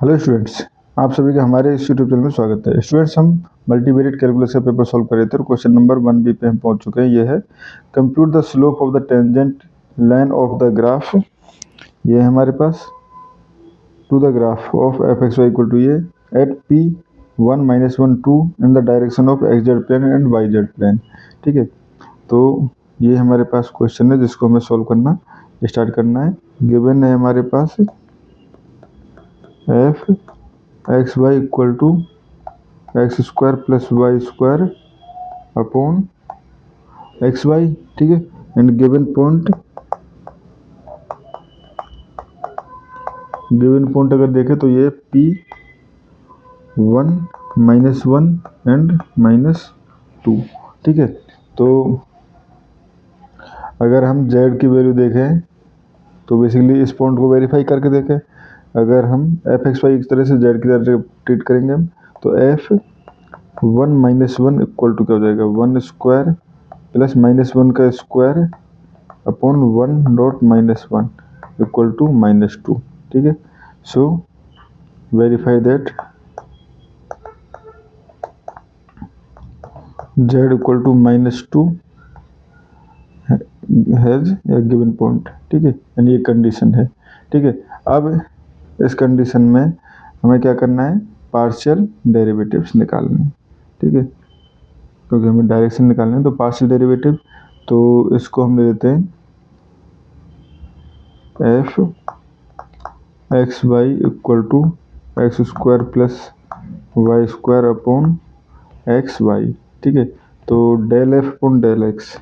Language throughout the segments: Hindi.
हेलो स्टूडेंट्स, आप सभी का हमारे इस यूट्यूब चैनल में स्वागत है। स्टूडेंट्स, हम मल्टीवेरिएट कैलकुलस का पेपर सॉल्व कर रहे थे और क्वेश्चन नंबर 1b पे हम पहुंच चुके हैं। ये है compute the slope of the tangent line of the graph. ये है हमारे पास to the graph of f x Y equal to ये at p 1 - 1 2 in the direction of x Z plane and y z plane. ठीक है, तो ये हमारे पास क्वेश्चन है जिसको हमें सॉल्व करना स्टार्ट करना है। गिवन है हमारे पास f x Y equal to x square plus Y square upon x Y. ठीक है, एंड गिवन पॉइंट अगर देखें तो ये P 1 - 1 एंड -2। ठीक है, तो अगर हम Z की वैल्यू देखें तो बेसिकली इस पॉइंट को वेरीफाई करके देखें। अगर हम एफ एक्स वाई इस तरह से Z की तरह ट्रीट करेंगे हम, तो एफ 1 - 1 इक्वल टू क्या हो जाएगा, 1 स्क्वायर प्लस -1 का स्क्वायर अपॉन 1.-1 इक्वल टू -2। ठीक है, so verify that z equal to -2 has a given point. ठीक है, यानी ये कंडीशन है। ठीक है, अब इस कंडीशन में हमें क्या करना है, पार्शियल डेरिवेटिव्स निकालने। ठीक है, क्योंकि हमें डायरेक्शन निकालना है तो पार्शियल डेरिवेटिव, तो इसको हम ले लेते हैं F x Y equal to x square plus Y square upon x Y. ठीक है, तो del F upon del X,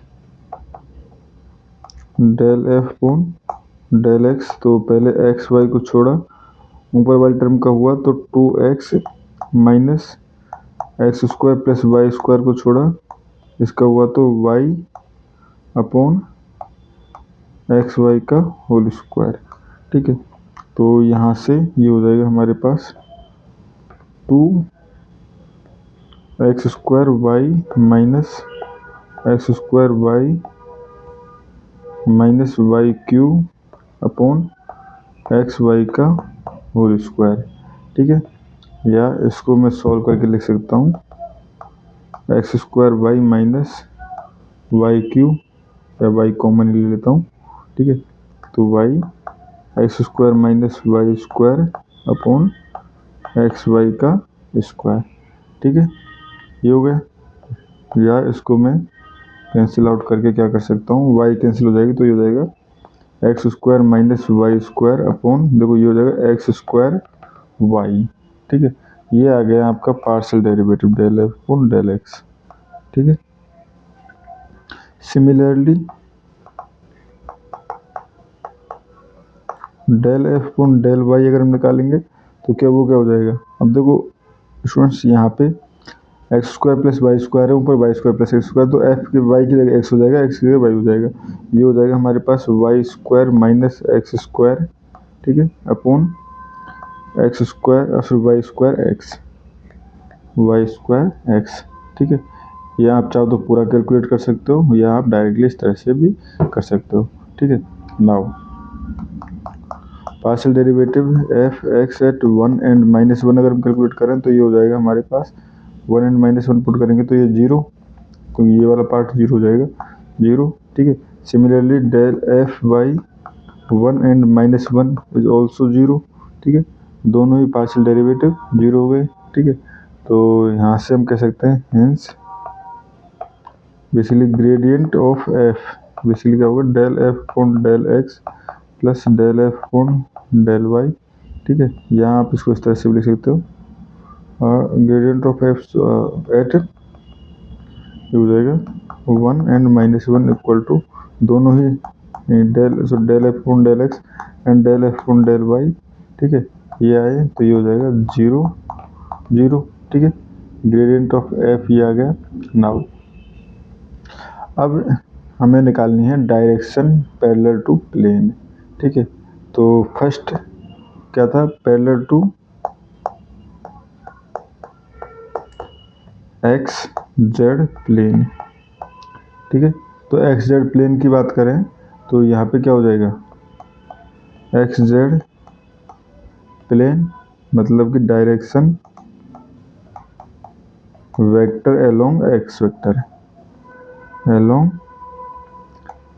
del F upon del X, तो पहले एक्स वाई को छोड़ा, ऊपर वाली टर्म का हुआ तो 2x minus x square plus Y square को छोड़ा, इसका हुआ तो y अपॉन एक्स वाई का होल स्क्वायर। ठीक है, तो यहाँ से ये हो जाएगा हमारे पास 2x square Y minus x square Y minus Y cube upon x Y का होल स्क्वायर। ठीक है, या इसको मैं सॉल्व करके लिख सकता हूँ X square Y minus Y cube, या वाई कॉमन ले लेता हूँ। ठीक है, तो Y X square minus Y square upon x Y का स्क्वायर। ठीक है, ये हो गया। या इसको मैं कैंसिल आउट करके क्या कर सकता हूँ, y कैंसिल हो जाएगी तो ये हो जाएगा X square minus Y square upon, देखो ये हो जाएगा एक्स स्क्वायर वाई। ठीक है, ये आ गया आपका partial derivative del F upon del X. ठीक है, similarly del F upon del Y अगर हम निकालेंगे तो क्या हो जाएगा, अब देखो स्टूडेंट्स यहाँ पे X square plus Y square है, ऊपर Y square plus X square, तो एफ के वाई की जगह एक्स हो जाएगा, एक्स की जगह वाई हो जाएगा। ये हो जाएगा हमारे पास y square minus x square, ठीक है, अपॉन एक्स स्क्वायर और फिर y square x, y square x. ठीक है, या आप चाहो तो पूरा कैलकुलेट कर सकते हो, या आप डायरेक्टली इस तरह से भी कर सकते हो। ठीक है, now partial derivative F X at 1 and -1 अगर हम कैलकुलेट करें तो ये हो जाएगा हमारे पास 1 एंड -1 पुट करेंगे तो ये 0, तो ये वाला पार्ट 0 हो जाएगा, 0। ठीक है, similarly del F Y 1 and -1 is also 0। ठीक है, दोनों ही पार्शियल डेरिवेटिव 0 हो गए। ठीक है, तो यहाँ से हम कह सकते हैं hence basically gradient of F basically क्या होगा, del F upon del X plus del F upon del Y. ठीक है, यहाँ आप इसको इस तरह से भी लिख सकते हो, ग्रेडियंट ऑफ एफ एट हो जाएगा 1 एंड -1 इक्वल टू दोनों ही del F upon del x and del F upon del Y. ठीक है, ये आए तो ये हो जाएगा 0 0। ठीक है, ग्रेडियंट ऑफ एफ ये आ गया। नाउ अब हमें निकालनी है डायरेक्शन पैरेलल टू प्लेन। ठीक है, तो फर्स्ट क्या था, parallel to X Z plane. ठीक है, तो एक्स जेड प्लेन की बात करें तो यहाँ पे क्या हो जाएगा, एक्स जेड प्लेन मतलब कि direction vector along x vector along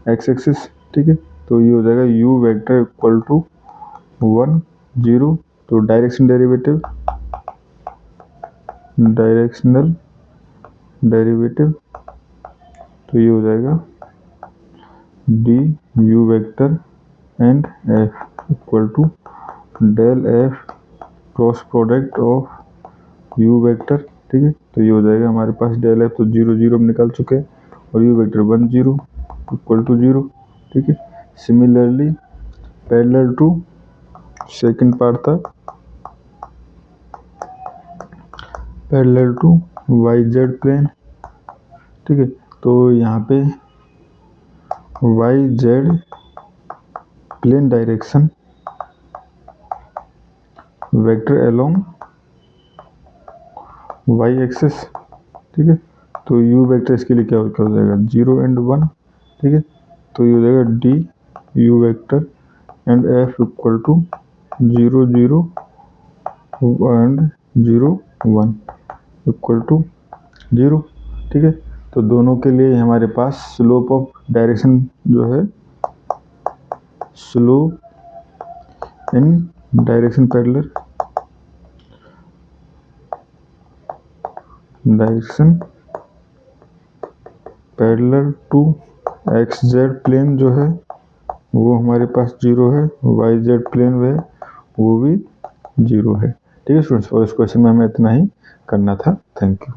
x axis, ठीक है। तो ये हो जाएगा u वेक्टर इक्वल टू 1 0, तो डायरेक्शनल डेरिवेटिव, तो ये हो जाएगा D U vector and F equal to del F cross product of U vector, ठीक है। तो ये हो जाएगा हमारे पास डेल एफ तो 0 0 में निकाल चुके हैं और यू वेक्टर 1 0 इक्वल टू 0, ठीक है। Similarly parallel to second part था, parallel to y z plane, ठीक है। तो यहाँ पे y z plane direction vector along y axis, ठीक है। तो यू वेक्टर इसके लिए क्या हो जाएगा 0 एंड 1, ठीक है। तो ये हो जाएगा D U vector and F equal to 0 0 and 0 1 equal to 0, ठीक है। तो दोनों के लिए हमारे पास स्लोप ऑफ डायरेक्शन जो है, slope in direction parallel to X Z plane जो है वो हमारे पास 0 है, वाई जेड प्लेन है वो भी 0 है, ठीक है स्टूडेंट्स। और इस क्वेश्चन में हमें इतना ही करना था। Thank you.